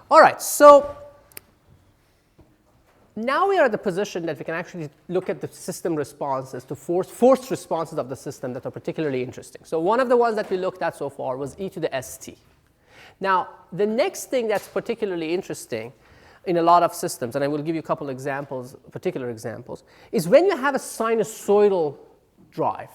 All right, so now we are at the position that we can actually look at the system responses to forced responses of the system that are particularly interesting. So one of the ones that we looked at so far was e to the st. Now, the next thing that's particularly interesting in a lot of systems, and I will give you a couple examples, particular examples, is when you have a sinusoidal drive.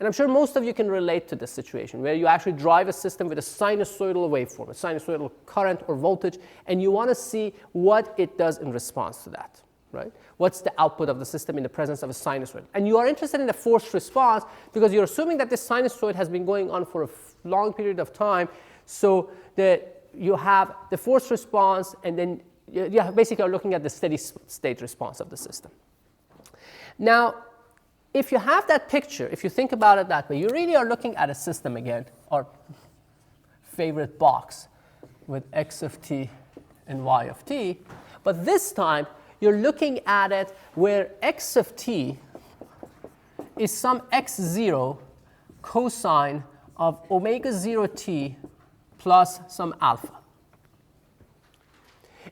And I'm sure most of you can relate to this situation, where you actually drive a system with a sinusoidal waveform, a sinusoidal current or voltage, and you want to see what it does in response to that, right? What's the output of the system in the presence of a sinusoid? And you are interested in the forced response because you're assuming that this sinusoid has been going on for a long period of time, so that you have the forced response, and then you basically are looking at the steady state response of the system. Now, if you have that picture, if you think about it that way, you really are looking at a system again, our favorite box with x of t and y of t. But this time, you're looking at it where x of t is some x0 cosine of omega 0 t plus some alpha.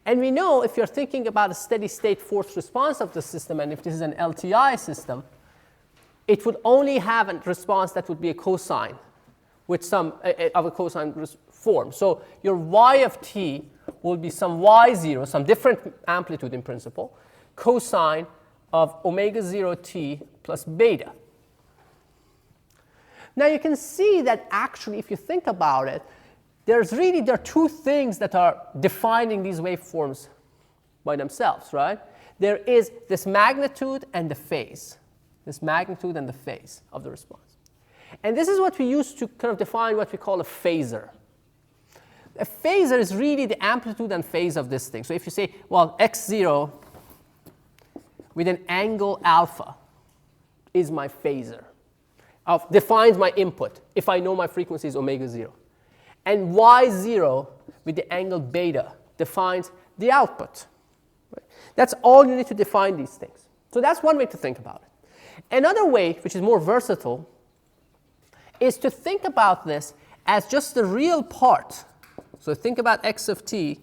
And we know if you're thinking about a steady state forced response of the system, and if this is an LTI system, it would only have a response that would be a cosine with some of a cosine form. So your y of t will be some y0, some different amplitude in principle, cosine of omega 0 t plus beta. Now you can see that actually, if you think about it, there are two things that are defining these waveforms by themselves, right? There is this magnitude and the phase. This magnitude and the phase of the response. And this is what we use to kind of define what we call a phasor. A phasor is really the amplitude and phase of this thing. So if you say, well, x0 with an angle alpha is my phasor, defines my input if I know my frequency is omega 0. And y0 with the angle beta defines the output. Right? That's all you need to define these things. So that's one way to think about it. Another way, which is more versatile, is to think about this as just the real part. So think about x of t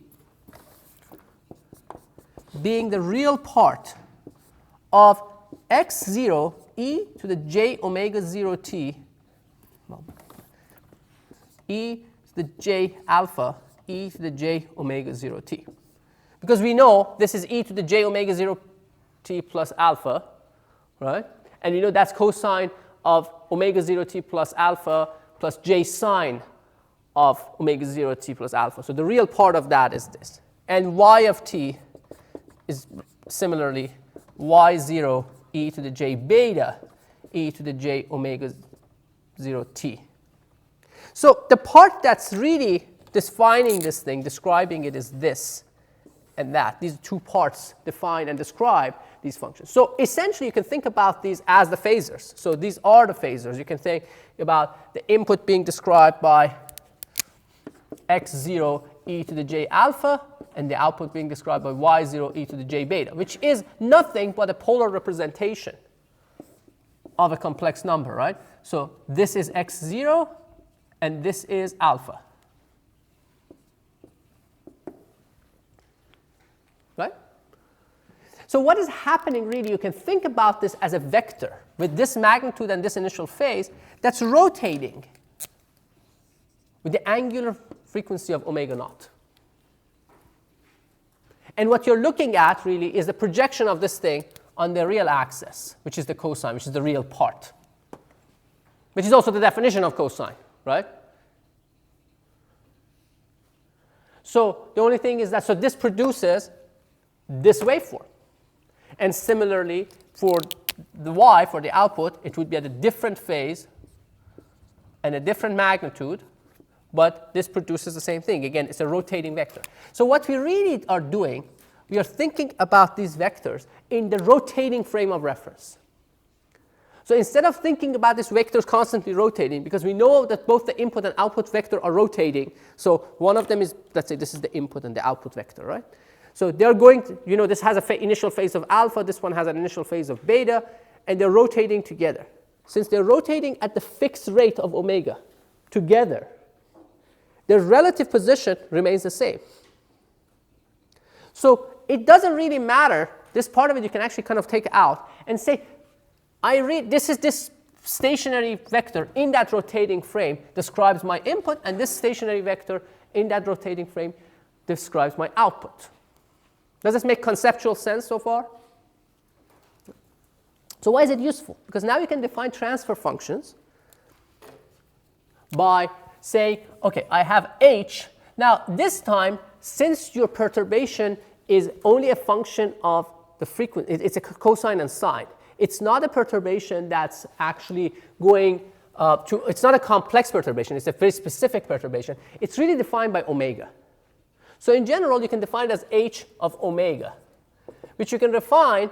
being the real part of x0 e to the j omega 0 t, well, e to the j alpha e to the j omega 0 t. Because we know this is e to the j omega 0 t plus alpha, right? And you know that's cosine of omega 0 t plus alpha plus j sine of omega 0 t plus alpha. So the real part of that is this. And y of t is similarly y0 e to the j beta e to the j omega 0 t. So the part that's really defining this thing, describing it, is this and that. These two parts define and describe these functions. So essentially, you can think about these as the phasors. So these are the phasors. You can think about the input being described by x0 e to the j alpha, and the output being described by y0 e to the j beta, which is nothing but a polar representation of a complex number, right? So this is x0, and this is alpha. Right? So what is happening really, you can think about this as a vector with this magnitude and this initial phase that's rotating with the angular frequency of omega naught. And what you're looking at really is the projection of this thing on the real axis, which is the cosine, which is the real part, which is also the definition of cosine, right? So the only thing is that, so this produces this waveform. And similarly, for the y, for the output, it would be at a different phase and a different magnitude, but this produces the same thing. Again, it's a rotating vector. So what we really are doing, we are thinking about these vectors in the rotating frame of reference. So instead of thinking about these vectors constantly rotating, because we know that both the input and output vector are rotating, so one of them is, let's say this is the input and the output vector, right? So they're going to, you know, this has an initial phase of alpha, this one has an initial phase of beta, and they're rotating together. Since they're rotating at the fixed rate of omega together, their relative position remains the same. So it doesn't really matter. This part of it you can actually kind of take out and say, this is this stationary vector in that rotating frame describes my input, and this stationary vector in that rotating frame describes my output. Does this make conceptual sense so far? So why is it useful? Because now you can define transfer functions by saying, okay, I have h. Now this time, since your perturbation is only a function of the frequency, it's a cosine and sine. It's not a perturbation that's actually going it's not a complex perturbation. It's a very specific perturbation. It's really defined by omega. So in general, you can define it as h of omega, which you can define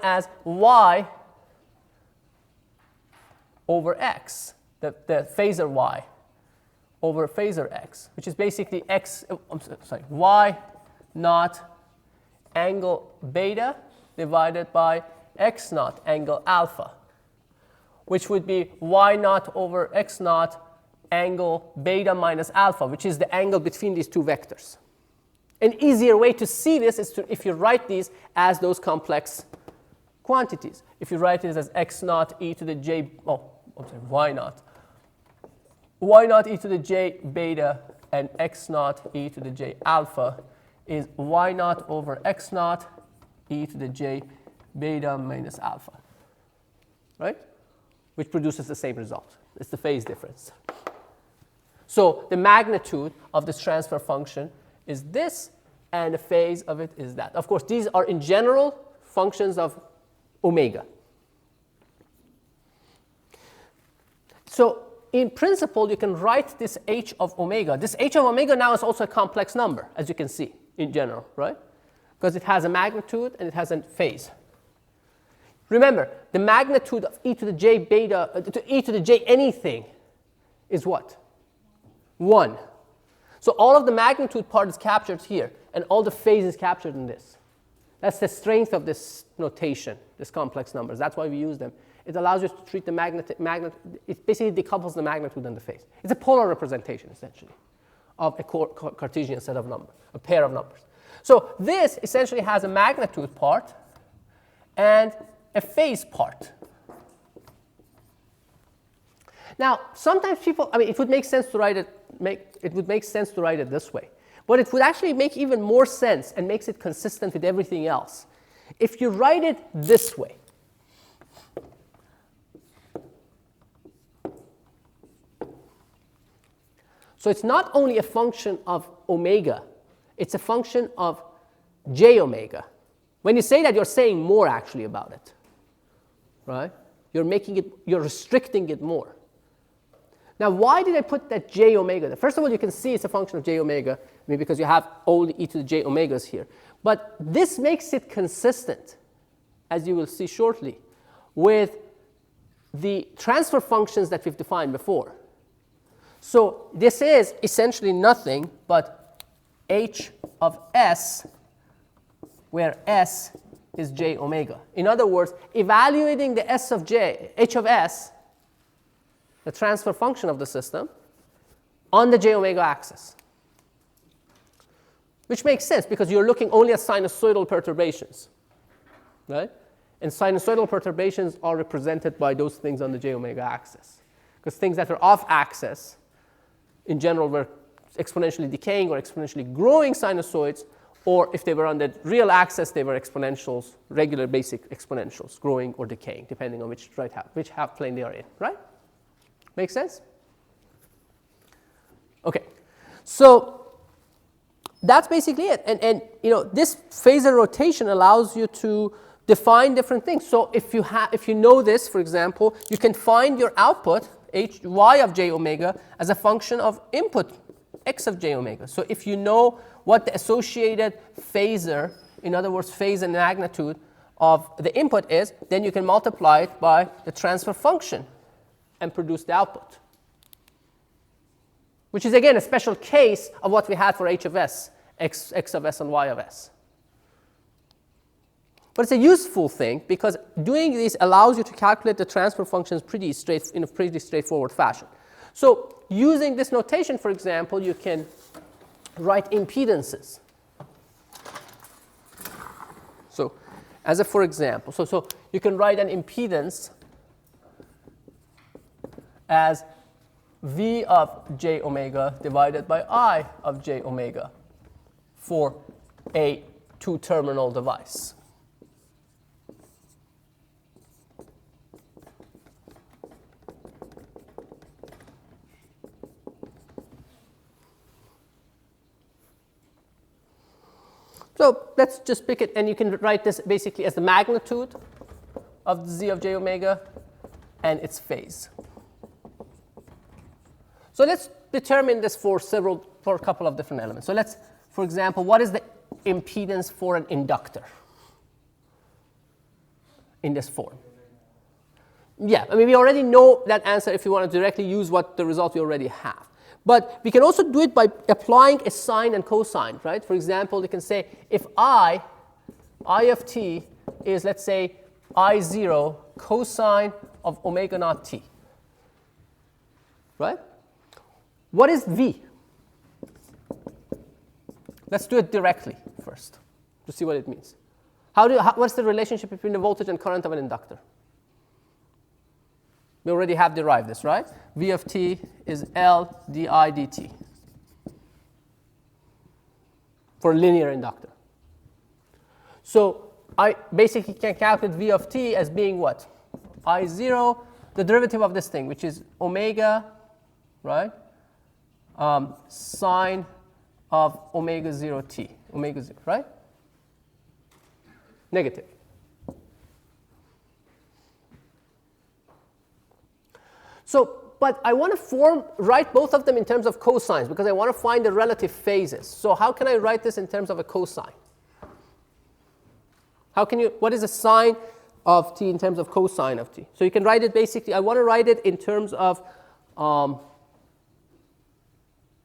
as y over x, the phasor y over phasor x, which is basically y naught angle beta divided by x naught angle alpha, which would be y naught over x naught angle beta minus alpha, which is the angle between these two vectors. An easier way to see this is if you write these as those complex quantities. If you write it as x naught e to the j, y naught e to the j beta and x naught e to the j alpha is y naught over x naught e to the j beta minus alpha, right? Which produces the same result. It's the phase difference. So the magnitude of this transfer function is this, and the phase of it is that. Of course, these are in general functions of omega. So in principle, you can write this h of omega. This h of omega now is also a complex number, as you can see, in general, right? Because it has a magnitude and it has a phase. Remember, the magnitude of e to the j beta, to e to the j anything is what? 1. So all of the magnitude part is captured here, and all the phase is captured in this. That's the strength of this notation, this complex numbers. That's why we use them. It allows you to treat the it basically decouples the magnitude and the phase. It's a polar representation, essentially, of a Cartesian set of numbers, a pair of numbers. So this essentially has a magnitude part and a phase part. Now, sometimes people, it would make sense to write it. It would make sense to write it this way, but it would actually make even more sense and makes it consistent with everything else if you write it this way. So it's not only a function of omega, it's a function of j omega. When you say that, you're saying more actually about it, right? You're restricting it more. Now, why did I put that j omega there? First of all, you can see it's a function of j omega, because you have all the e to the j omegas here. But this makes it consistent, as you will see shortly, with the transfer functions that we've defined before. So this is essentially nothing but h of s, where s is j omega. In other words, evaluating the h of s, the transfer function of the system, on the j omega axis. Which makes sense because you're looking only at sinusoidal perturbations, right? And sinusoidal perturbations are represented by those things on the j omega axis. Because things that are off axis, in general, were exponentially decaying or exponentially growing sinusoids, or if they were on the real axis, they were exponentials, regular basic exponentials, growing or decaying, depending on which half plane they are in, right? Make sense? Okay, so that's basically it. And this phasor rotation allows you to define different things. So if you know this, for example, you can find your output y of j omega as a function of input x of j omega. So if you know what the associated phasor, in other words, phase and magnitude of the input is, then you can multiply it by the transfer function and produce the output, which is again a special case of what we had for h of s, x of s and y of s. But it's a useful thing because doing this allows you to calculate the transfer functions in a pretty straightforward fashion. So using this notation, for example, you can write impedances. So as a for example, so you can write an impedance as V of j omega divided by I of j omega for a two-terminal device. So let's just pick it, and you can write this basically as the magnitude of the z of j omega and its phase. So let's determine this for a couple of different elements. So let's, for example, what is the impedance for an inductor in this form? Yeah, I mean, we already know that answer if you want to directly use what the result we already have. But we can also do it by applying a sine and cosine, right? For example, you can say if I of t is, let's say, I0 cosine of omega naught t, right? What is V? Let's do it directly first to see what it means. What's the relationship between the voltage and current of an inductor? We already have derived this, right? V of t is L di dt for a linear inductor. So I basically can calculate V of t as being what? I0, the derivative of this thing, which is omega, right? Sine of omega 0 t, omega 0, right? Negative. So, but I want to write both of them in terms of cosines because I want to find the relative phases. So how can I write this in terms of a cosine? What is the sine of t in terms of cosine of t? So you can write it basically, I want to write it in terms of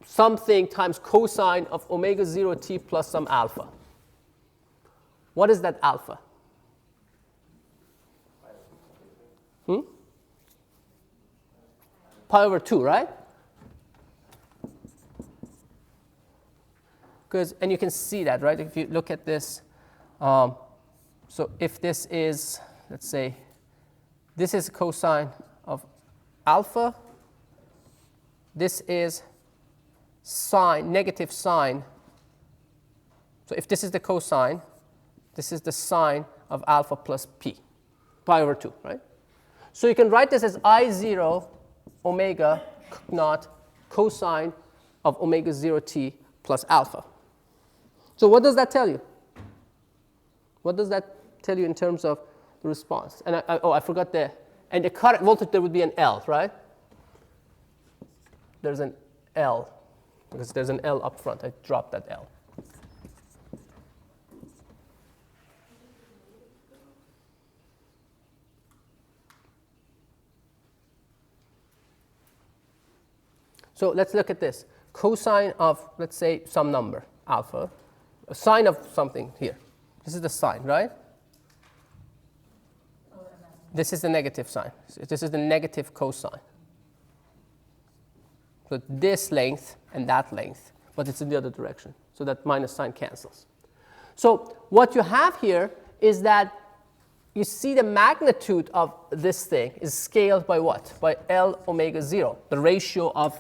something times cosine of omega 0 t plus some alpha. What is that alpha? Pi over 2, right? And you can see that, right? If you look at this, so if this is, let's say, this is cosine of alpha, this is sine, negative sine. So if this is the cosine, this is the sine of alpha plus p, pi over 2, right? So you can write this as I0 omega naught cosine of omega 0 t plus alpha. So what does that tell you? What does that tell you in terms of the response? And I forgot and the current voltage, there would be an L, right? There's an L, because there's an L up front. I dropped that L. So let's look at this. Cosine of, let's say, some number, alpha, a sine of something here. This is the sine, right? This is the negative sign. This is the negative cosine. So this length and that length, but it's in the other direction. So that minus sign cancels. So what you have here is that you see the magnitude of this thing is scaled by what? By L omega 0, the ratio of,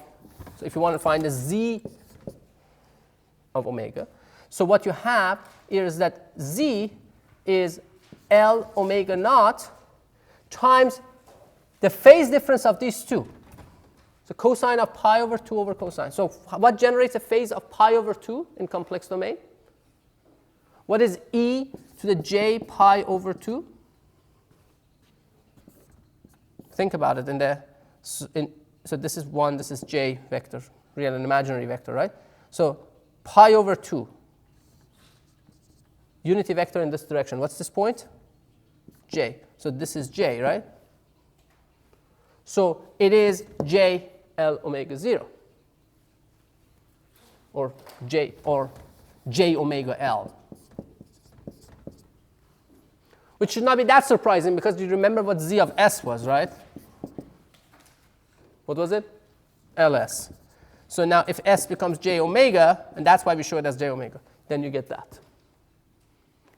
so if you want to find the z of omega. So what you have here is that z is L omega naught times the phase difference of these two. So cosine of pi over 2 over cosine. So what generates a phase of pi over 2 in complex domain? What is e to the j pi over 2? Think about it. So this is 1, this is j vector, real and imaginary vector, right? So pi over 2, unity vector in this direction. What's this point? J. So this is j, right? So it is j L omega 0, or j omega L, which should not be that surprising because you remember what z of s was, right? What was it? Ls. So now if s becomes j omega, and that's why we show it as j omega, then you get that.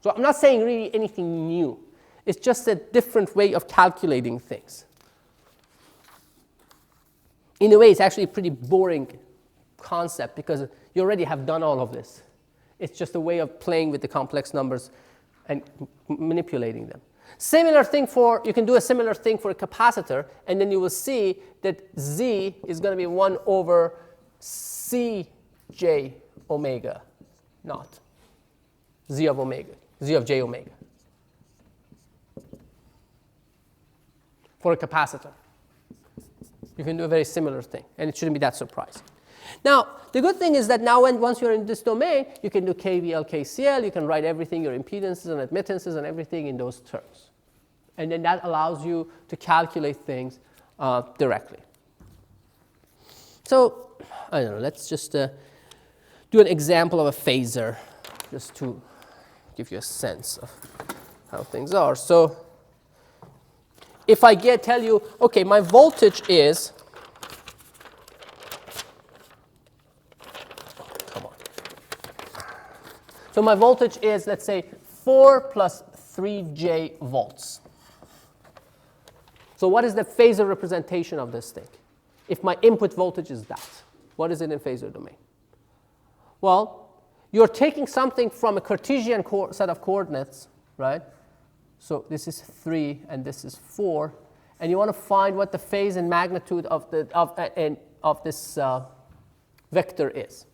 So I'm not saying really anything new. It's just a different way of calculating things. In a way, it's actually a pretty boring concept because you already have done all of this. It's just a way of playing with the complex numbers and manipulating them. Similar thing for, you can do a similar thing for a capacitor, and then you will see that Z is going to be 1 over Cj omega naught. Z of omega, Z of j omega. For a capacitor. You can do a very similar thing, and it shouldn't be that surprising. Now, the good thing is that now once you're in this domain, you can do KVL, KCL, you can write everything, your impedances and admittances and everything in those terms. And then that allows you to calculate things directly. So, I don't know, let's just do an example of a phasor, just to give you a sense of how things are. So, if I tell you, okay, my voltage is, come on. So my voltage is, let's say, 4 plus 3j volts. So what is the phasor representation of this thing? If my input voltage is that, what is it in phasor domain? Well, you're taking something from a Cartesian set of coordinates, right? So this is 3 and this is 4, and you want to find what the phase and magnitude of this vector is.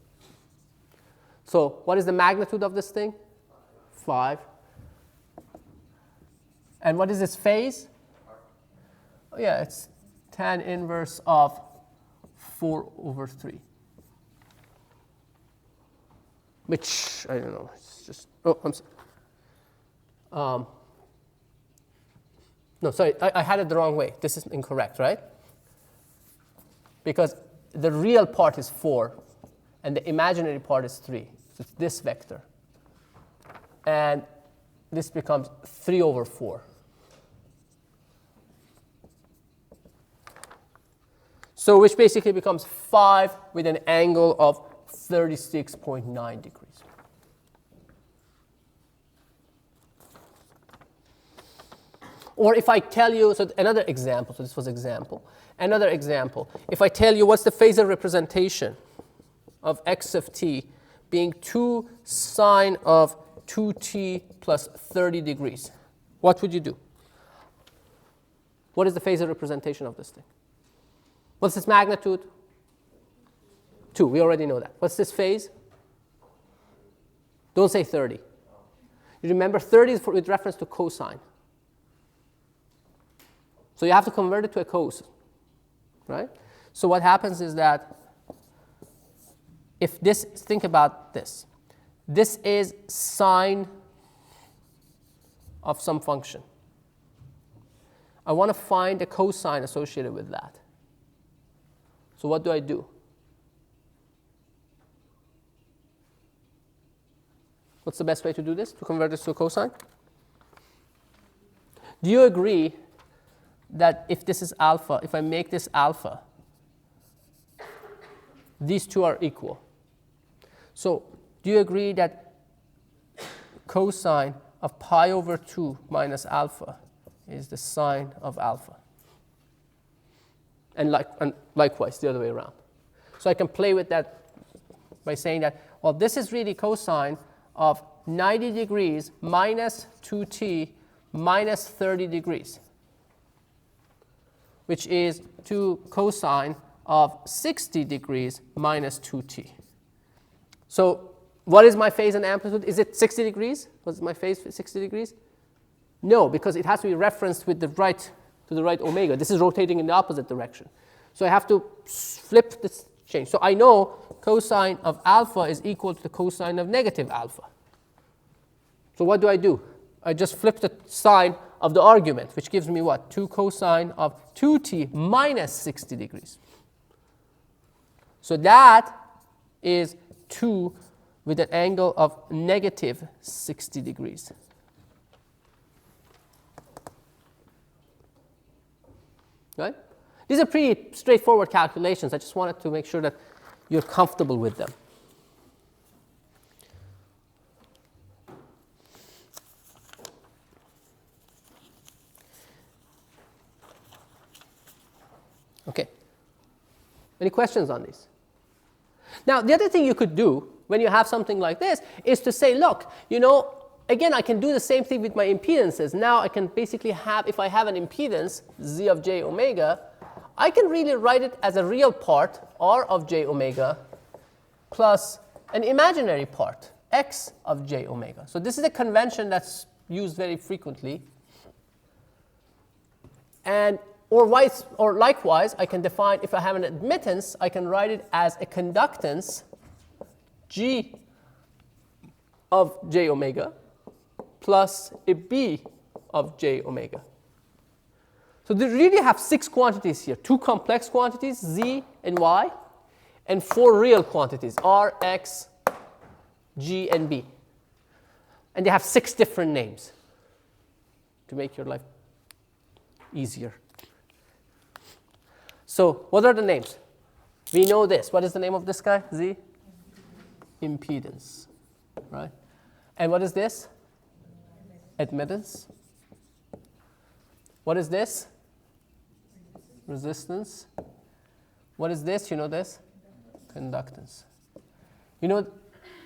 So what is the magnitude of this thing? 5. And what is its phase? Oh, yeah, it's tan inverse of 4 over 3. Which, I don't know, it's just, oh, I'm sorry. No, sorry, I had it the wrong way. This is incorrect, right? Because the real part is 4, and the imaginary part is 3. So it's this vector. And this becomes 3 over 4. So which basically becomes 5 with an angle of 36.9 degrees. Or if I tell you, so another example, so this was example. Another example, if I tell you what's the phasor representation of x of t being 2 sine of 2t plus 30 degrees, what would you do? What is the phasor representation of this thing? What's its magnitude? 2, we already know that. What's this phase? Don't say 30. You remember 30 is with reference to cosine. So you have to convert it to a cos, right? So what happens is that if this, think about this. This is sine of some function. I want to find a cosine associated with that. So what do I do? What's the best way to do this, to convert this to a cosine? Do you agree that if this is alpha, if I make this alpha, these two are equal? So do you agree that cosine of pi over 2 minus alpha is the sine of alpha? And likewise, the other way around. So I can play with that by saying that, well, this is really cosine of 90 degrees minus 2t minus 30 degrees, which is 2 cosine of 60 degrees minus 2t. So what is my phase and amplitude? Is it 60 degrees? Was my phase 60 degrees? No, because it has to be referenced with the right to the right omega. This is rotating in the opposite direction. So I have to flip this change. So I know cosine of alpha is equal to the cosine of negative alpha. So what do? I just flip the sign of the argument, which gives me what? 2 cosine of 2t minus 60 degrees. So that is 2 with an angle of negative 60 degrees. Right? These are pretty straightforward calculations. I just wanted to make sure that you're comfortable with them. Okay. Any questions on these? Now, the other thing you could do when you have something like this is to say, look, again, I can do the same thing with my impedances. Now I can basically have, if I have an impedance, z of j omega, I can really write it as a real part, r of j omega, plus an imaginary part, x of j omega. So this is a convention that's used very frequently. Or likewise, I can define, if I have an admittance, I can write it as a conductance g of j omega plus a b of j omega. So they really have 6 quantities here, 2 complex quantities, z and y, and 4 real quantities, r, x, g, and b. And they have 6 different names to make your life easier. So what are the names? We know this. What is the name of this guy? Z? Impedance. Right? And what is this? Admittance. What is this? Resistance. What is this? You know this? Conductance. You know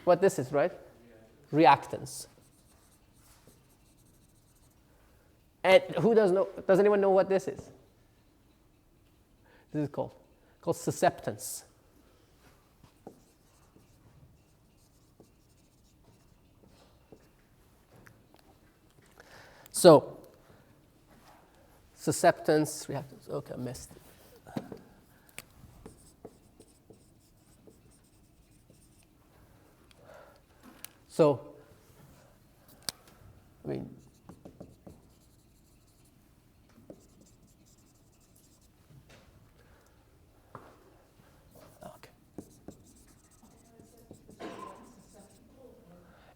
what this is, right? Reactance. And who does know? Does anyone know what this is? This is called susceptance. So, susceptance, reactance. Okay, I missed it. So, I mean,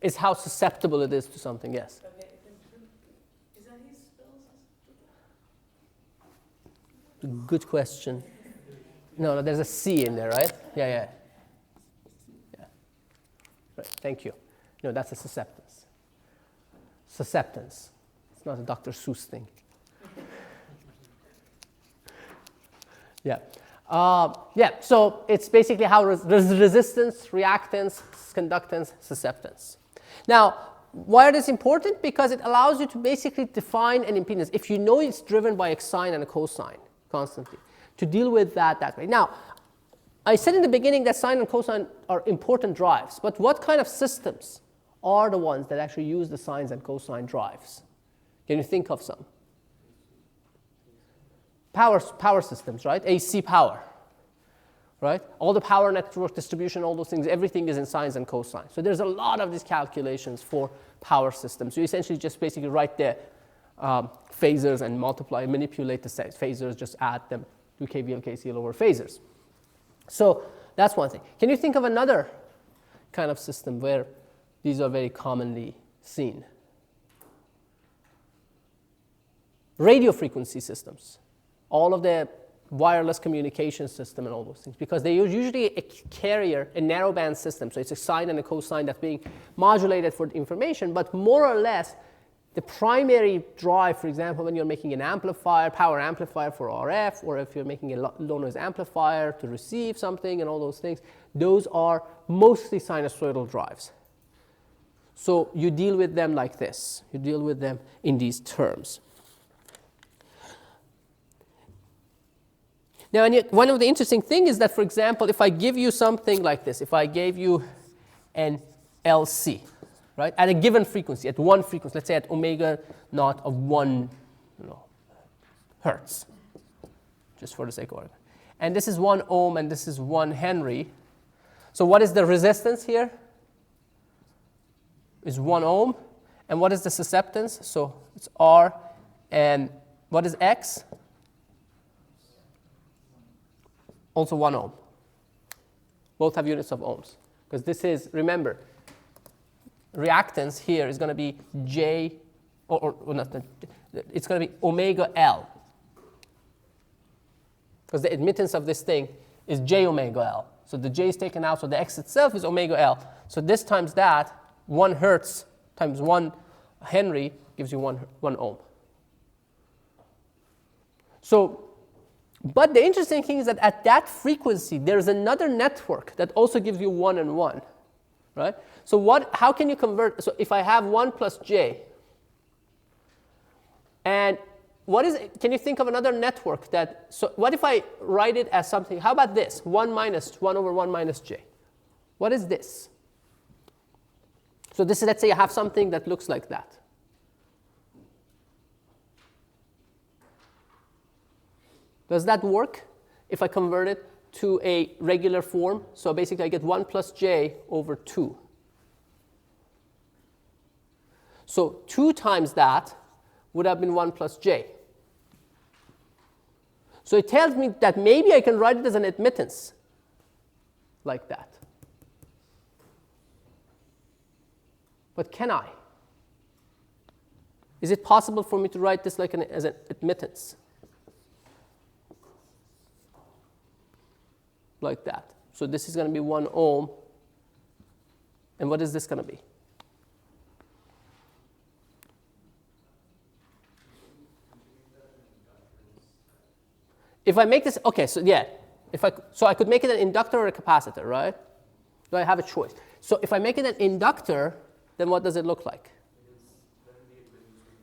is how susceptible it is to something, yes. Okay. Is that how you spell susceptible? Good question. No, there's a C in there, right? Yeah. Right, thank you. No, that's a susceptance. Susceptance. It's not a Dr. Seuss thing. Yeah. So it's basically how resistance, reactance, conductance, susceptance. Now, why is this important? Because it allows you to basically define an impedance. If you know it's driven by a sine and a cosine constantly, to deal with that way. Now, I said in the beginning that sine and cosine are important drives, but what kind of systems are the ones that actually use the sines and cosine drives? Can you think of some? Power systems, right? AC power, right? All the power network distribution, all those things, everything is in sines and cosines. So there's a lot of these calculations for power systems. You essentially just basically write the phasors and multiply, manipulate the phasors, just add them to KVL, KCL over phasors. So that's one thing. Can you think of another kind of system where these are very commonly seen? Radio frequency systems. All of the wireless communication system and all those things, because they use usually a carrier, a narrowband system. So it's a sine and a cosine that's being modulated for the information, but more or less the primary drive, for example, when you're making an amplifier, power amplifier for RF, or if you're making a low noise amplifier to receive something and all those things, those are mostly sinusoidal drives. So you deal with them like this. You deal with them in these terms. Now, one of the interesting things is that, for example, if I give you something like this, if I gave you an LC, right, at a given frequency, at one frequency, let's say at omega naught of 1 hertz, just for the sake of argument. And this is 1 ohm and this is 1 Henry. So what is the resistance here? Is 1 ohm. And what is the susceptance? So it's R. And what is X? Also 1 ohm. Both have units of ohms. Because this is, remember, reactance here is going to be J, or not, it's going to be omega L. Because the admittance of this thing is J omega L. So the J is taken out, so the X itself is omega L. So this times that, 1 hertz times 1 Henry gives you 1 ohm. So But the interesting thing is that at that frequency, there's another network that also gives you 1 and 1, right? So how can you convert? So if I have 1 plus j, and can you think of another network so what if I write it as something, how about this, 1 over 1 minus j? What is this? So this is, let's say I have something that looks like that. Does that work if I convert it to a regular form? So basically I get 1 plus j over 2. So 2 times that would have been 1 plus j. So it tells me that maybe I can write it as an admittance like that. But can I? Is it possible for me to write this like as an admittance? Like that. So this is going to be 1 ohm. And what is this going to be? If I make this, okay, so yeah, so I could make it an inductor or a capacitor, right? Do I have a choice? So if I make it an inductor, then what does it look like?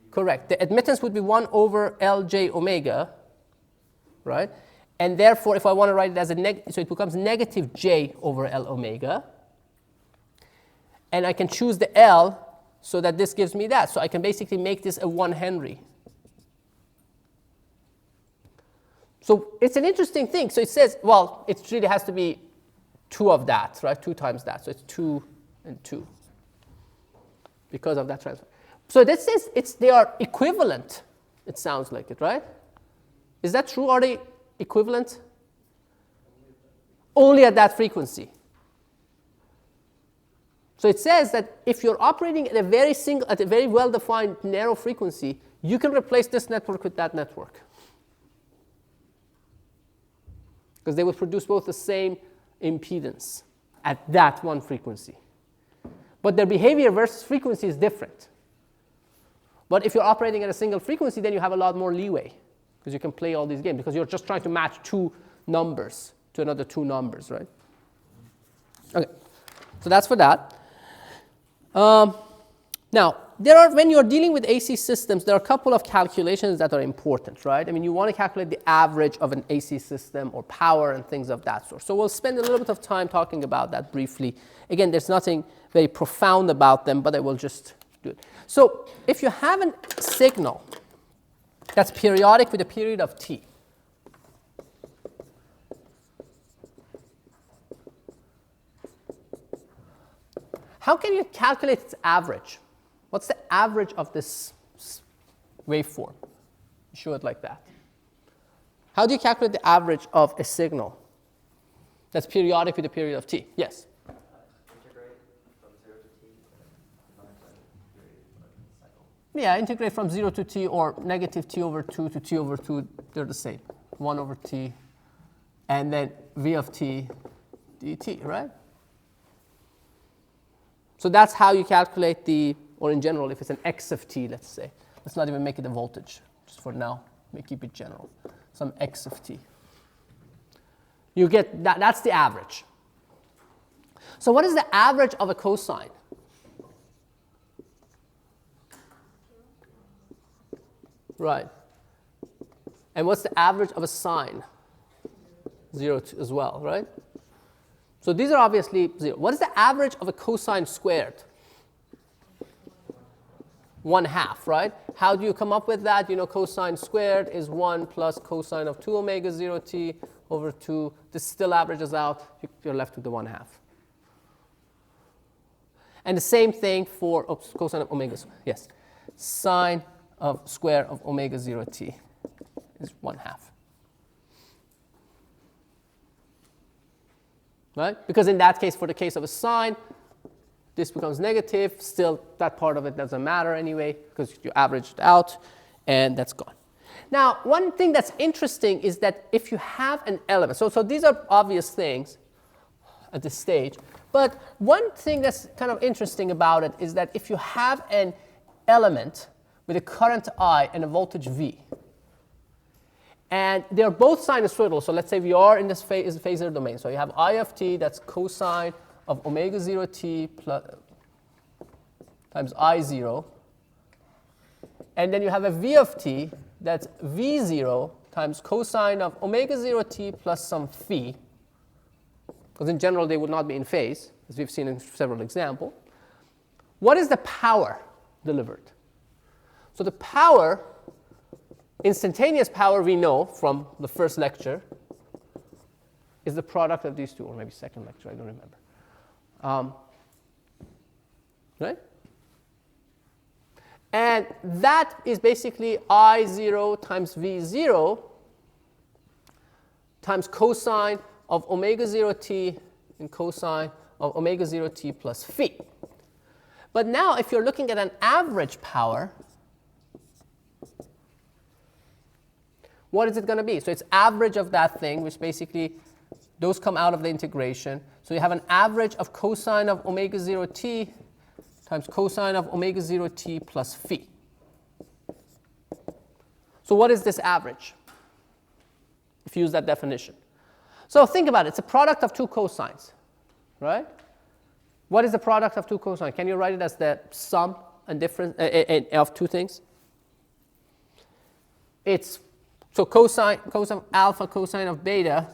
Correct. The admittance would be 1 over Lj omega, right? And therefore, if I want to write it as so it becomes negative j over L omega. And I can choose the L so that this gives me that. So I can basically make this a 1 Henry. So it's an interesting thing. So it says, well, it really has to be 2 of that, right? 2 times that. So it's 2 and 2 because of that transfer. So this says they are equivalent. It sounds like it, right? Is that true? Are they equivalent? Only at that frequency. So it says that if you're operating at a very well-defined narrow frequency, you can replace this network with that network. Because they would produce both the same impedance at that one frequency. But their behavior versus frequency is different. But if you're operating at a single frequency, then you have a lot more leeway, because you can play all these games, because you're just trying to match 2 numbers to another 2 numbers, right? Okay, so that's for that. Now, when you're dealing with AC systems, there are a couple of calculations that are important, right? I mean, you want to calculate the average of an AC system or power and things of that sort. So we'll spend a little bit of time talking about that briefly. Again, there's nothing very profound about them, but I will just do it. So if you have a signal that's periodic with a period of t, how can you calculate its average? What's the average of this waveform? Show it like that. How do you calculate the average of a signal that's periodic with a period of t? Yes? Integrate from 0 to t, period of cycle. Yeah, integrate from 0 to t or negative t over 2 to t over 2, they're the same. 1 over t, and then v of t dt, right? So that's how you calculate or in general, if it's an x of t, let's say. Let's not even make it a voltage, just for now. Let me keep it general. Some x of t. You get that's the average. So what is the average of a cosine? Right. And what's the average of a sine? 0 as well, right? So these are obviously 0. What is the average of a cosine squared? 1/2, right? How do you come up with that? You know, cosine squared is 1 plus cosine of 2 omega 0 t over 2. This still averages out. You're left with the 1/2. And the same thing for cosine of omega. Yes. Sine of square of omega 0 t is 1/2. Right? Because in that case, for the case of a sine, this becomes negative. Still, that part of it doesn't matter anyway, because you average it out, and that's gone. Now, one thing that's interesting is that if you have an element, so these are obvious things at this stage, but one thing that's kind of interesting about it is that if you have an element with a current I and a voltage V, And they're both sinusoidal. So let's say we are in this phasor domain. So you have I of t, that's cosine of omega 0 t plus, times I0. And then you have a v of t, that's v0 times cosine of omega 0 t plus some phi. Because in general, they would not be in phase, as we've seen in several examples. What is the power delivered? So the power, instantaneous power, we know from the first lecture, is the product of these two, or maybe second lecture, I don't remember. Right? And that is basically I0 times V0 times cosine of omega 0 t and cosine of omega 0 t plus phi. But now if you're looking at an average power, what is it going to be? So it's average of that thing, which basically those come out of the integration. So you have an average of cosine of omega 0 t times cosine of omega 0 t plus phi. So what is this average, if you use that definition? So think about it. It's a product of two cosines, right? What is the product of two cosines? Can you write it as the sum and difference of two things? It's so cosine of alpha cosine of beta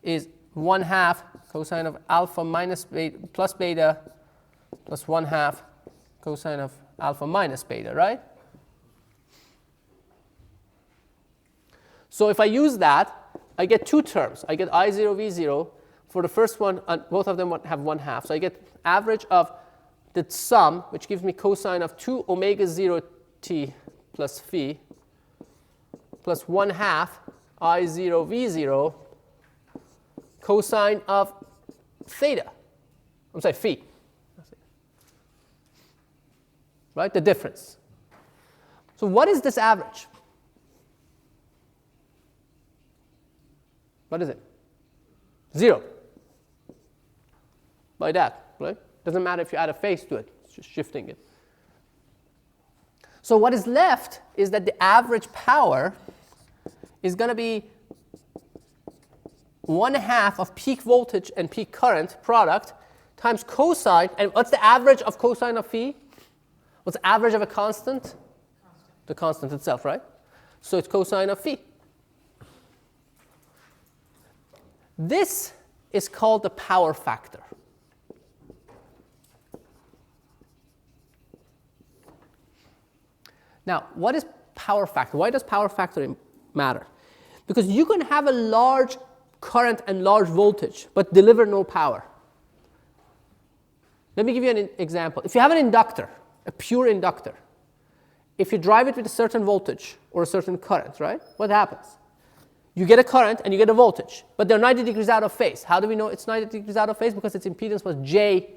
is 1/2 cosine of alpha minus beta plus beta plus 1/2 cosine of alpha minus beta, right? So if I use that, I get two terms. I get I0, V0. For the first one, both of them have 1/2. So I get average of the sum, which gives me cosine of 2 omega 0 t plus phi plus 1/2 I0, V0 cosine of theta. I'm sorry, phi. Right, the difference. So what is this average? What is it? 0. By that, right? Doesn't matter if you add a phase to it. It's just shifting it. So what is left is that the average power is going to be 1/2 of peak voltage and peak current product times cosine. And what's the average of cosine of phi? What's the average of a constant? The constant itself, right? So it's cosine of phi. This is called the power factor. Now, what is power factor? Why does power factor matter? Because you can have a large current and large voltage, but deliver no power. Let me give you an example. If you have an inductor, a pure inductor, if you drive it with a certain voltage or a certain current, right, what happens? You get a current and you get a voltage, but they're 90 degrees out of phase. How do we know it's 90 degrees out of phase? Because its impedance was J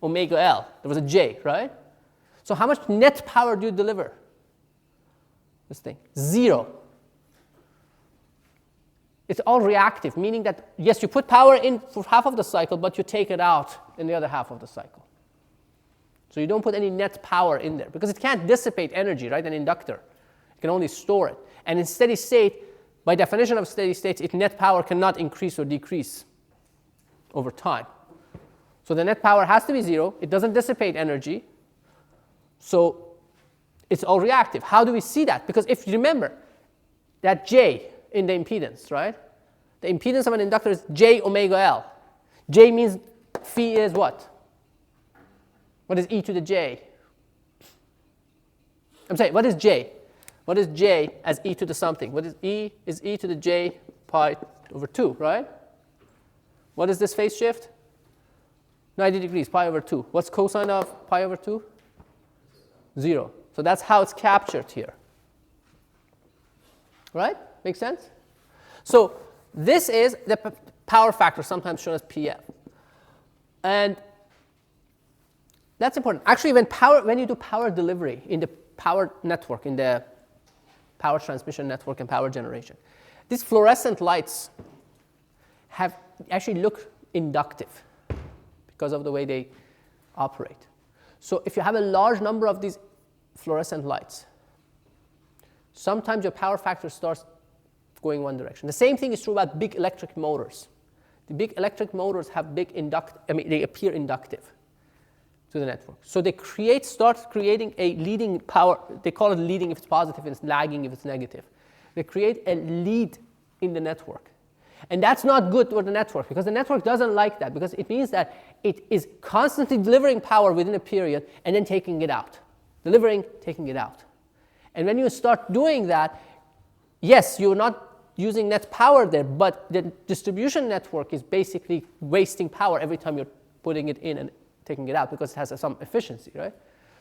omega L. There was a J, right? So how much net power do you deliver? This thing, 0. It's all reactive, meaning that, yes, you put power in for half of the cycle, but you take it out in the other half of the cycle. So you don't put any net power in there, because it can't dissipate energy, right? An inductor. It can only store it. And in steady state, by definition of steady states, its net power cannot increase or decrease over time. So the net power has to be 0. It doesn't dissipate energy. So it's all reactive. How do we see that? Because if you remember that J in the impedance, right? The impedance of an inductor is J omega L. J means phi is what? What is e to the j? I'm saying, what is j? What is j as e to the something? What is e to the j pi over 2, right? What is this phase shift? 90 degrees, pi over 2. What's cosine of pi over 2? 0. So that's how it's captured here. Right? Make sense? So this is the power factor, sometimes shown as PF. And that's important. Actually, when you do power delivery in the power network, in the power transmission network and power generation, these fluorescent lights have actually look inductive because of the way they operate. So if you have a large number of these fluorescent lights, sometimes your power factor starts going one direction. The same thing is true about big electric motors. The big electric motors have big they appear inductive to the network. So they start creating a leading power. They call it leading if it's positive, and it's lagging if it's negative. They create a lead in the network. And that's not good for the network, because the network doesn't like that, because it means that it is constantly delivering power within a period and then taking it out. Delivering, taking it out. And when you start doing that, yes, you're not using net power there, but the distribution network is basically wasting power every time you're putting it in and taking it out, because it has some efficiency, right?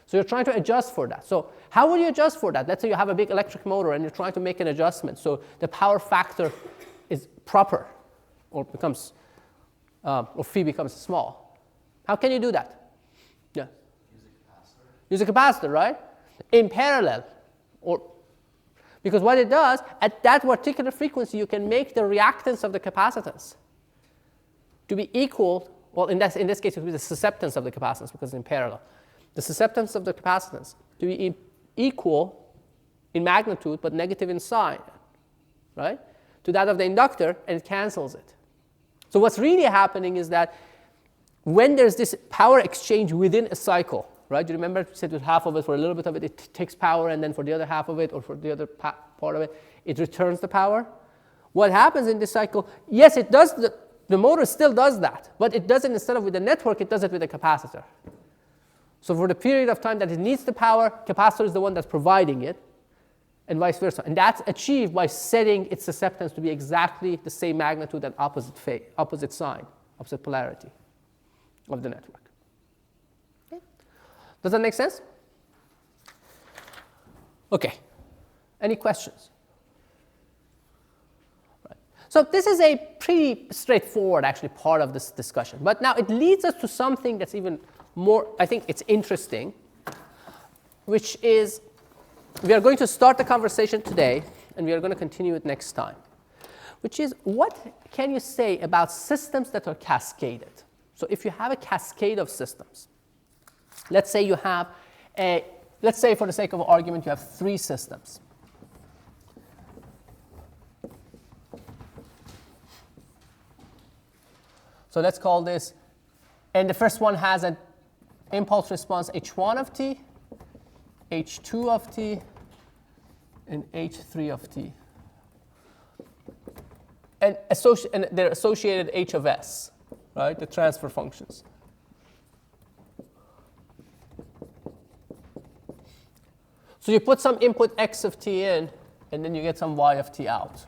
So you're trying to adjust for that. So how would you adjust for that? Let's say you have a big electric motor and you're trying to make an adjustment so the power factor is proper, or becomes, or phi becomes small. How can you do that? Yeah. Use a capacitor, right? In parallel, because what it does, at that particular frequency, you can make the reactance of the capacitance to be equal. Well, in this case, it would be the susceptance of the capacitance, because it's in parallel. The susceptance of the capacitance to be equal in magnitude, but negative in sign, right, to that of the inductor, and it cancels it. So what's really happening is that when there's this power exchange within a cycle, right? You remember, we said with half of it, for a little bit of it, it takes power, and then for the other half of it, or for the other part of it, it returns the power. What happens in this cycle? Yes, it does. The motor still does that, but it does it instead of with the network, it does it with a capacitor. So for the period of time that it needs the power, capacitor is the one that's providing it, and vice versa. And that's achieved by setting its susceptance to be exactly the same magnitude and opposite sign, opposite polarity of the network. Okay. Does that make sense? Okay. Any questions? Right. So this is a pretty straightforward, actually, part of this discussion. But now it leads us to something that's even more, I think it's interesting, which is, we are going to start the conversation today, and we are going to continue it next time, which is, what can you say about systems that are cascaded? So if you have a cascade of systems, let's say you have let's say for the sake of argument, you have 3 systems. So let's call this, and the first one has an impulse response h1 of t, h2 of t, and h3 of t. And they're associated h of s, right, the transfer functions. So you put some input x of t in, and then you get some y of t out.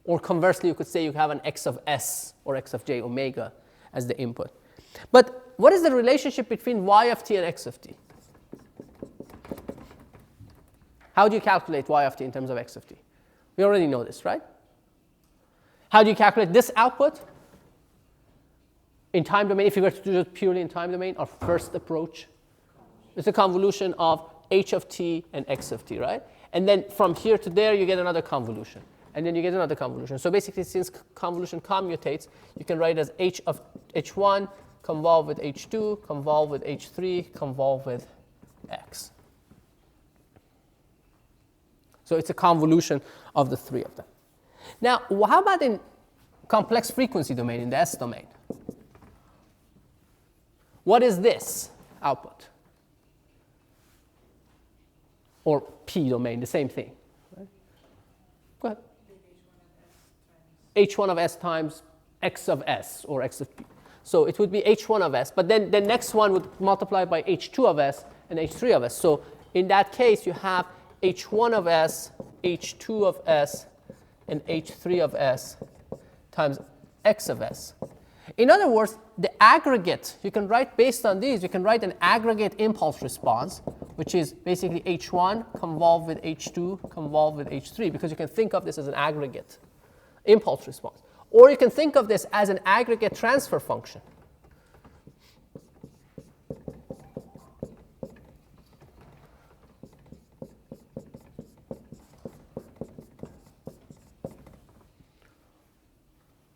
Or conversely, you could say you have an x of s or x of j omega as the input. But what is the relationship between y of t and x of t? How do you calculate y of t in terms of x of t? We already know this, right? How do you calculate this output in time domain? If you were to do it purely in time domain, our first approach, it's a convolution of h of t and x of t, right? And then from here to there, you get another convolution. And then you get another convolution. So basically, since convolution commutates, you can write as h of h1 convolve with h2, convolve with h3, convolve with x. So it's a convolution of the 3 of them. Now, how about in complex frequency domain, in the S domain? What is this output? Or P domain, the same thing. Right? Go ahead. H1 of S times x of S, or x of P. So it would be h1 of S, but then the next one would multiply by h2 of S and h3 of S. So in that case, you have h1 of S, h2 of S, and h3 of S times x of S. In other words, the aggregate, you can write based on these, you can write an aggregate impulse response, which is basically h1 convolve with h2 convolve with h3, because you can think of this as an aggregate impulse response. Or you can think of this as an aggregate transfer function.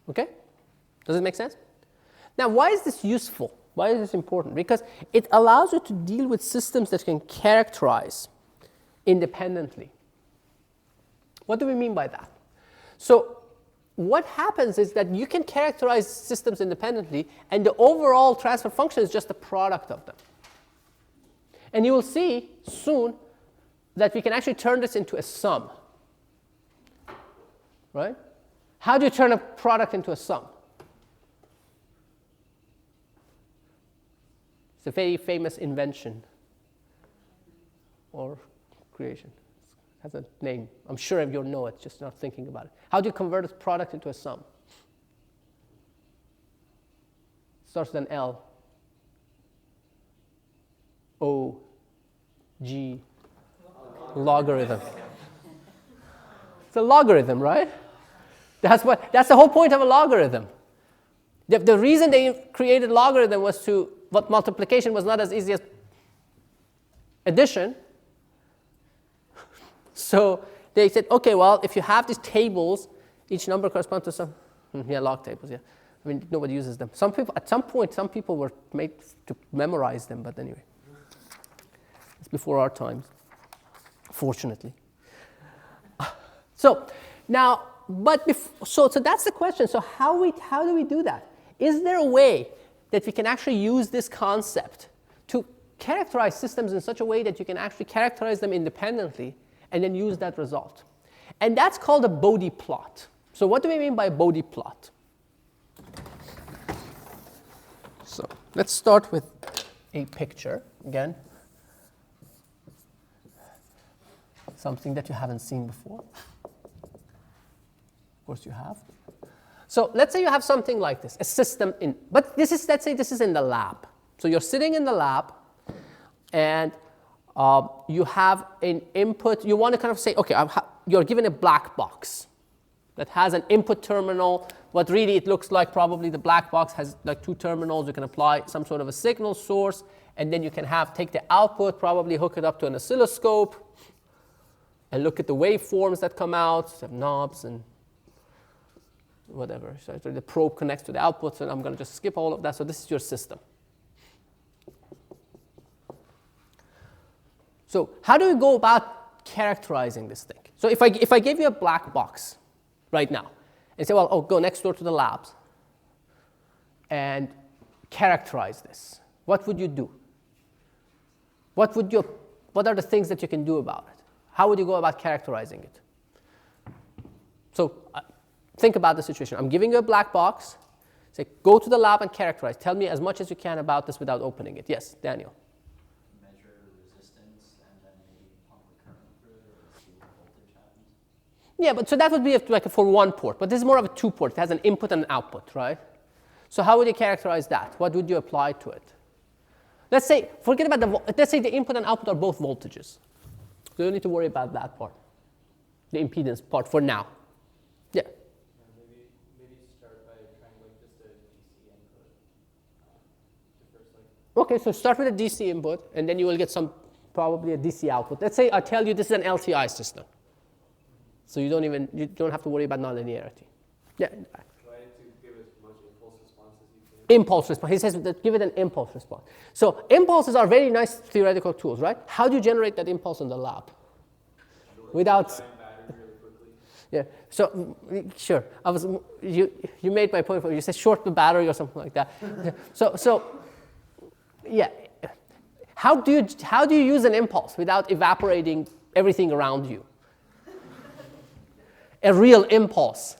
Okay? Does it make sense? Now, why is this useful? Why is this important? Because it allows you to deal with systems that can characterize independently. What do we mean by that? So what happens is that you can characterize systems independently, and the overall transfer function is just a product of them. And you will see soon that we can actually turn this into a sum. Right? How do you turn a product into a sum? It's a very famous invention or creation. It has a name. I'm sure you'll know it, just not thinking about it. How do you convert a product into a sum? Starts with an L. O. G. Logarithm. It's a logarithm, right? That's the whole point of a logarithm. The reason they created logarithm was but multiplication was not as easy as addition. So they said, okay, well, if you have these tables, each number corresponds to some, log tables, yeah. I mean, nobody uses them. At some point, some people were made to memorize them, but anyway. It's before our times, fortunately. So now, so that's the question. So how do we do that? Is there a way that we can actually use this concept to characterize systems in such a way that you can actually characterize them independently and then use that result? And that's called a Bode plot. So what do we mean by a Bode plot? So let's start with a picture again. Something that you haven't seen before. Of course you have. So let's say you have something like this, a system but let's say this is in the lab. So you're sitting in the lab and you have an input. You want to kind of say, okay, you're given a black box that has an input terminal. What really it looks like, probably the black box has like two terminals. You can apply some sort of a signal source, and then you can take the output, probably hook it up to an oscilloscope, and look at the waveforms that come out. So you have knobs and whatever. So the probe connects to the output, and I'm going to just skip all of that. So this is your system. So how do we go about characterizing this thing? So if I give you a black box right now and say, well, go next door to the labs and characterize this, what would you do? What are the things that you can do about it? How would you go about characterizing it? So think about the situation. I'm giving you a black box. Say, go to the lab and characterize. Tell me as much as you can about this without opening it. Yes, Daniel. Measure resistance and then maybe pump a current through it or see what voltage happens. Yeah, but so that would be like for one port. But this is more of a two port. It has an input and an output, right? So how would you characterize that? What would you apply to it? Let's say, forget about let's say the input and output are both voltages. So you don't need to worry about that part, the impedance part for now. Yeah. Maybe start by trying like just a DC input. Okay, so start with a DC input, and then you will get probably a DC output. Let's say I tell you this is an LTI system. So you don't have to worry about nonlinearity. Yeah. Try to give as much impulse response as you can. Impulse response. He says that give it an impulse response. So impulses are very nice theoretical tools, right? How do you generate that impulse in the lab? Without. Really quickly. Yeah. So sure. You made my point. You said short the battery or something like that. So yeah. How do you use an impulse without evaporating everything around you? A real impulse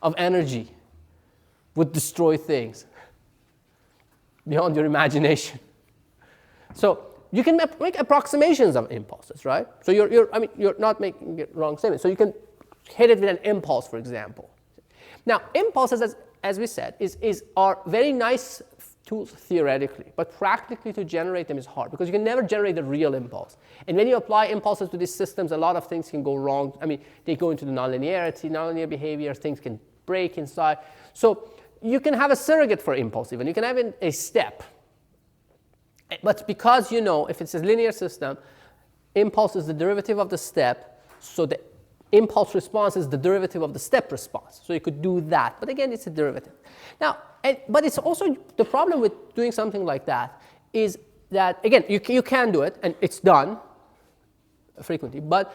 of energy would destroy things beyond your imagination. So you can make approximations of impulses, right? So you're not making a wrong statement. So you can hit it with an impulse, for example. Now, impulses, as we said, are very nice tools theoretically, but practically to generate them is hard because you can never generate a real impulse. And when you apply impulses to these systems, a lot of things can go wrong. I mean, they go into the nonlinear behavior, things can break inside. So you can have a surrogate for impulse even. You can have a step. But because if it's a linear system, impulse is the derivative of the step, so the impulse response is the derivative of the step response. So you could do that. But again, it's a derivative. Now, but it's also the problem with doing something like that is that, again, you can do it, and it's done frequently. But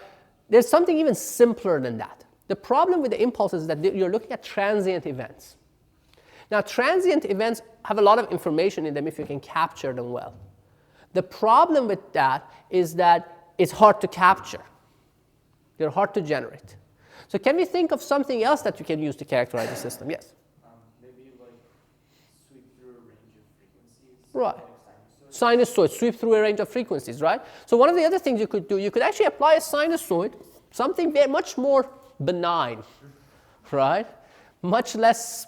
there's something even simpler than that. The problem with the impulses is that you're looking at transient events. Now, transient events have a lot of information in them if you can capture them well. The problem with that is that it's hard to capture. They're hard to generate. So can we think of something else that you can use to characterize a system? Yes? Maybe like sweep through a range of frequencies. Right. Like Sinusoid, sweep through a range of frequencies, right? So one of the other things you could do, you could actually apply a sinusoid, something very much more benign, right? Much less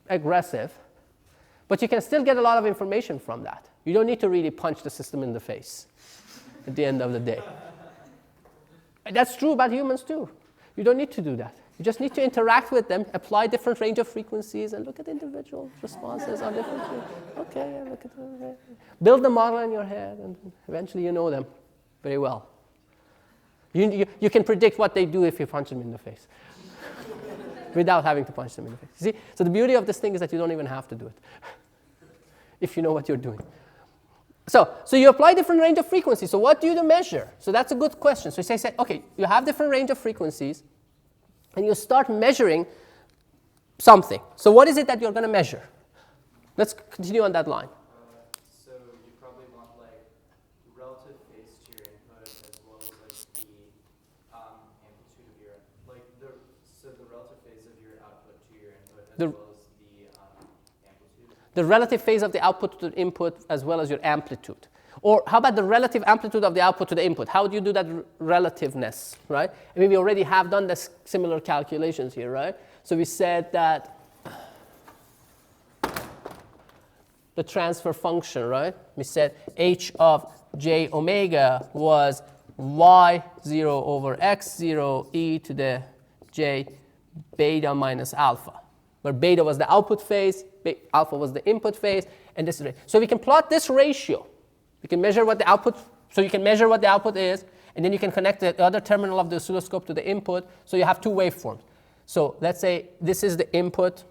aggressive, but you can still get a lot of information from that. You don't need to really punch the system in the face at the end of the day. And that's true about humans too. You don't need to do that. You just need to interact with them, apply different range of frequencies, and look at individual responses on different things. Okay, yeah, look at them. Build the model in your head, and eventually you know them very well. You can predict what they do if you punch them in the face without having to punch them in the face. See? So the beauty of this thing is that you don't even have to do it if you know what you're doing. So you apply different range of frequencies. So what do you measure? So that's a good question. So you say, okay, you have different range of frequencies, and you start measuring something. So what is it that you're going to measure? Let's continue on that line. So you probably want like relative phase to your input as well as like the amplitude of your the relative phase of your output to your input as well as the amplitude. The relative phase of the output to the input as well as your amplitude. Or how about the relative amplitude of the output to the input? How do you do that relativeness, right? I mean, we already have done this similar calculations here, right? So we said that the transfer function, right? We said h of j omega was y0 over x0 e to the j beta minus alpha, where beta was the output phase, alpha was the input phase, and this is so we can plot this ratio. We can measure what the output, so you can measure what the output is, and then you can connect the other terminal of the oscilloscope to the input, so you have two waveforms. So let's say this is the input,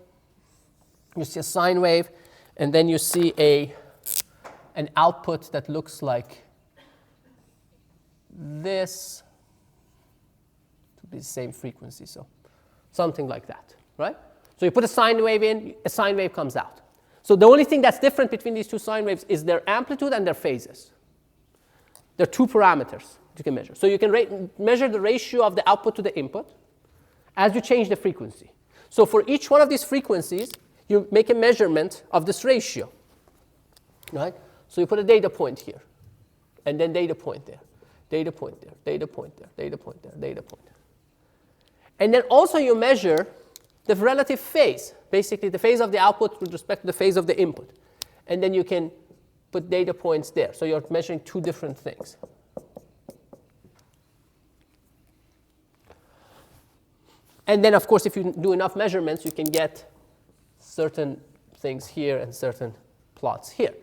you see a sine wave, and then you see an output that looks like this, to be the same frequency, so something like that, right? So you put a sine wave in, a sine wave comes out. So the only thing that's different between these two sine waves is their amplitude and their phases. There are two parameters you can measure. So you can measure the ratio of the output to the input as you change the frequency. So for each one of these frequencies, you make a measurement of this ratio, right? So you put a data point here, and then data point there, data point there, data point there, data point there, data point there. And then also you measure the relative phase, basically the phase of the output with respect to the phase of the input. And then you can put data points there. So you're measuring two different things. And then, of course, if you do enough measurements, you can get certain things here and certain plots here.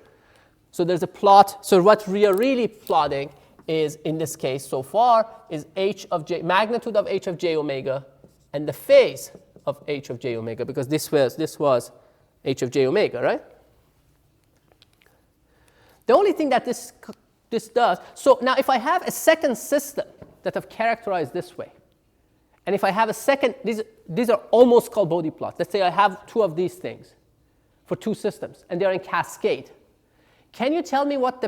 So there's a plot. So what we are really plotting is, in this case so far, is h of j, magnitude of h of j omega, and the phase of h of j omega, because this was h of j omega, right? The only thing that this does, so now if I have a second system that I've characterized this way, and if I have a second, these are almost called Bode plots. Let's say I have two of these things for two systems, and they're in cascade. Can you tell me what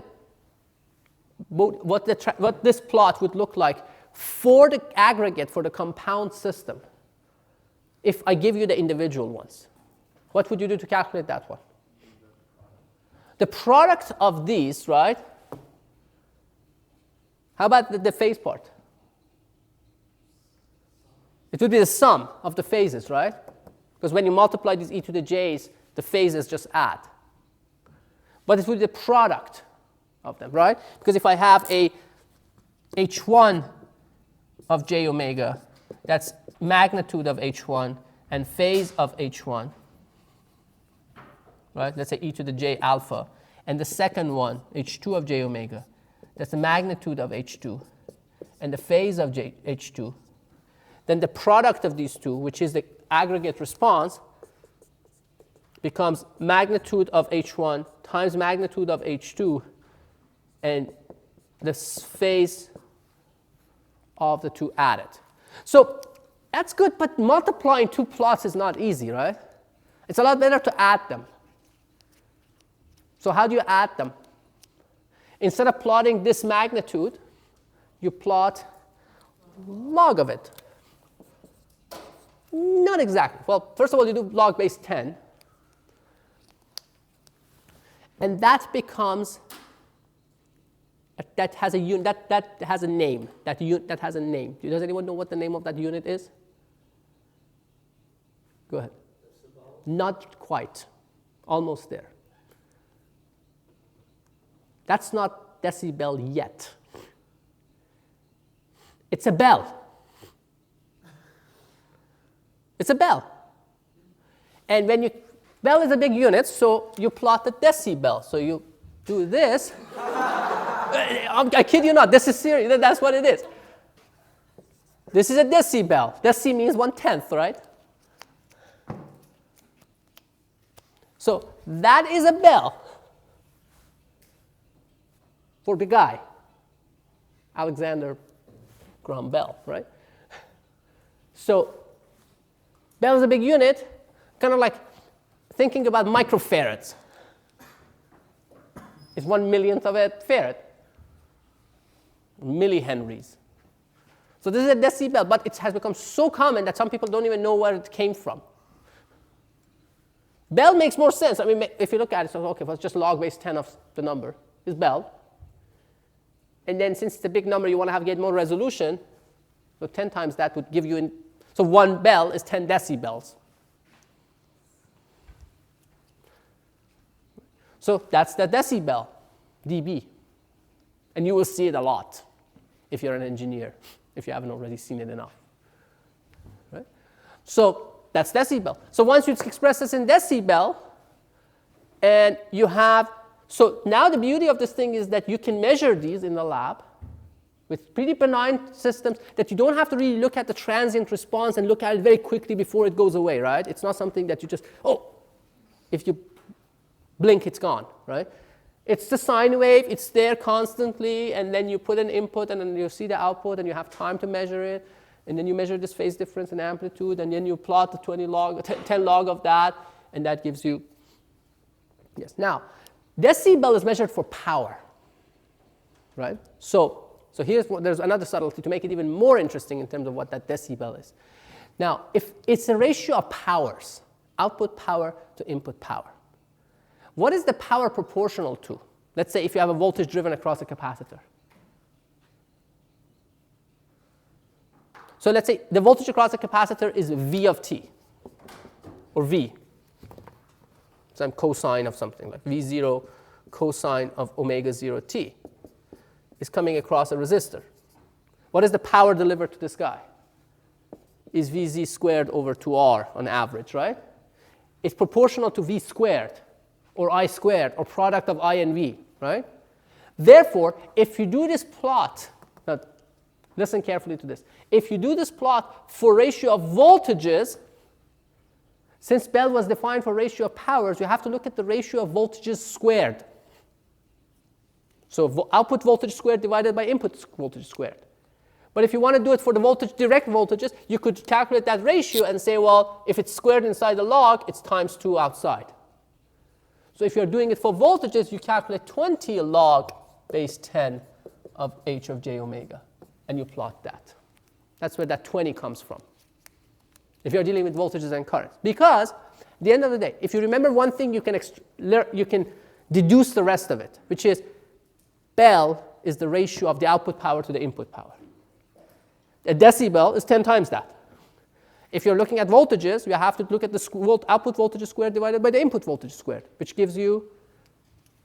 this plot would look like for the aggregate, for the compound system, if I give you the individual ones? What would you do to calculate that one? The product of these, right? How about the phase part? It would be the sum of the phases, right? Because when you multiply these e to the j's, the phases just add. But it would be the product of them, right? Because if I have a h1 of j omega, that's magnitude of h1 and phase of h1, right? Let's say e to the j alpha. And the second one, h2 of j omega, that's the magnitude of h2 and the phase of h2. Then the product of these two, which is the aggregate response, becomes magnitude of h1 times magnitude of h2 and the phase of the two added. So that's good, but multiplying two plots is not easy, right? It's a lot better to add them. So how do you add them? Instead of plotting this magnitude, you plot log of it. Not exactly. Well, first of all, you do log base 10. And that becomes, that has a unit, that has a name. That has a name. Does anyone know what the name of that unit is? Go ahead. Not quite. Almost there. That's not decibel yet. It's a bell. It's a bell. And when you, bell is a big unit, so you plot the decibel. So you do this. I kid you not, this is serious. That's what it is. This is a decibel. Deci means 1/10, right? So that is a bell for the guy, Alexander Graham Bell, right? So bell is a big unit, kind of like thinking about microfarads. It's 1/1,000,000th of a farad, millihenries. So this is a decibel, but it has become so common that some people don't even know where it came from. Bell makes more sense. I mean, if you look at it, so okay, well, it's just log base 10 of the number is bell. And then since it's a big number, you want to get more resolution. So 10 times that would give you, so one bell is 10 decibels. So that's the decibel, dB. And you will see it a lot if you're an engineer, if you haven't already seen it enough. Right? So that's decibel. So once you express this in decibel, and you have, so now the beauty of this thing is that you can measure these in the lab with pretty benign systems that you don't have to really look at the transient response and look at it very quickly before it goes away, right? It's not something that you just, if you blink, it's gone, right? It's the sine wave, it's there constantly, and then you put an input, and then you see the output, and you have time to measure it, and then you measure this phase difference in amplitude, and then you plot the 10 log of that, and that gives you, yes. Now, decibel is measured for power, right? So there's another subtlety to make it even more interesting in terms of what that decibel is. Now, if it's a ratio of powers, output power to input power, what is the power proportional to? Let's say if you have a voltage driven across a capacitor. So let's say the voltage across a capacitor is V of t, or V. Some cosine of something, like V0 cosine of omega 0 t is coming across a resistor. What is the power delivered to this guy? Is Vz squared over 2R on average, right? It's proportional to V squared, or I squared, or product of I and V, right? Therefore, if you do this plot, now listen carefully to this. If you do this plot for ratio of voltages, since Bell was defined for ratio of powers, you have to look at the ratio of voltages squared. So output voltage squared divided by input voltage squared. But if you want to do it for the direct voltages, you could calculate that ratio and say, well, if it's squared inside the log, it's times 2 outside. So if you're doing it for voltages, you calculate 20 log base 10 of h of j omega, and you plot that. That's where that 20 comes from, if you're dealing with voltages and currents. Because at the end of the day, if you remember one thing, you can deduce the rest of it, which is Bell is the ratio of the output power to the input power. A decibel is 10 times that. If you're looking at voltages, you have to look at the output voltage squared divided by the input voltage squared, which gives you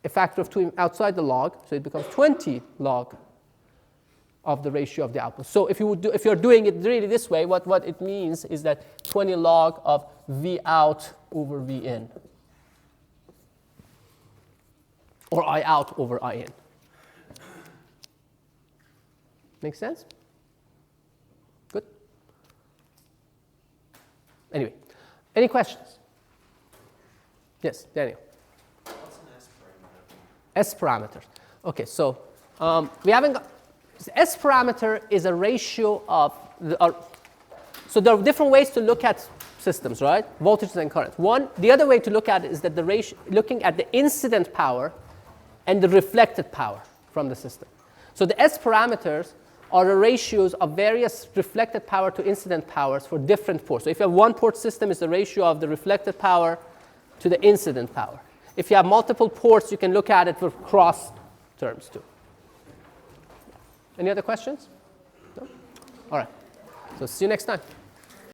a factor of 2 outside the log, so it becomes 20 log of the ratio of the output. So if you're doing it really this way, what it means is that 20 log of V out over V in, or I out over I in. Make sense? Good? Anyway, any questions? Yes, Daniel. What's an S parameter? S parameters. Okay, so we haven't got, The S parameter is a ratio of so there are different ways to look at systems, right? Voltages and currents. The other way to look at it is that the ratio, looking at the incident power and the reflected power from the system. So the S parameters are the ratios of various reflected power to incident powers for different ports. So if you have one port system, it's the ratio of the reflected power to the incident power. If you have multiple ports, you can look at it for cross terms too. Any other questions? No? All right. So see you next time.